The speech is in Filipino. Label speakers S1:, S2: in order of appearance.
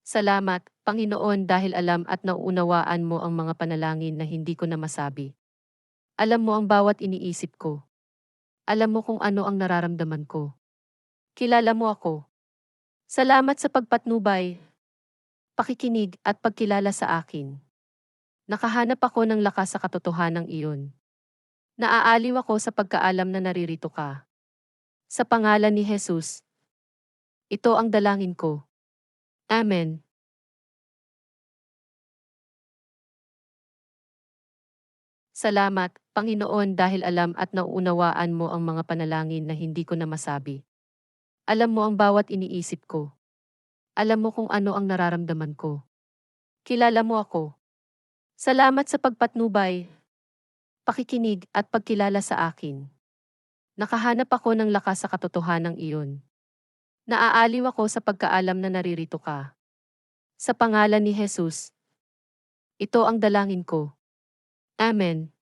S1: Salamat, Panginoon, dahil alam at nauunawaan mo ang mga panalangin na hindi ko na masabi. Alam mo ang bawat iniisip ko. Alam mo kung ano ang nararamdaman ko. Kilala mo ako. Salamat sa pagpatnubay, pakikinig at pagkilala sa akin. Nakahanap ako ng lakas sa katotohanang iyon. Naaaliw ako sa pagkaalam na naririto ka. Sa pangalan ni Jesus, ito ang dalangin ko. Amen. Salamat, Panginoon, dahil alam at nauunawaan mo ang mga panalangin na hindi ko na masabi. Alam mo ang bawat iniisip ko. Alam mo kung ano ang nararamdaman ko. Kilala mo ako. Salamat sa pagpatnubay, pakikinig at pagkilala sa akin. Nakahanap ako ng lakas sa katotohanang iyon. Naaaliw ako sa pagkaalam na naririto ka. Sa pangalan ni Jesus, ito ang dalangin ko. Amen.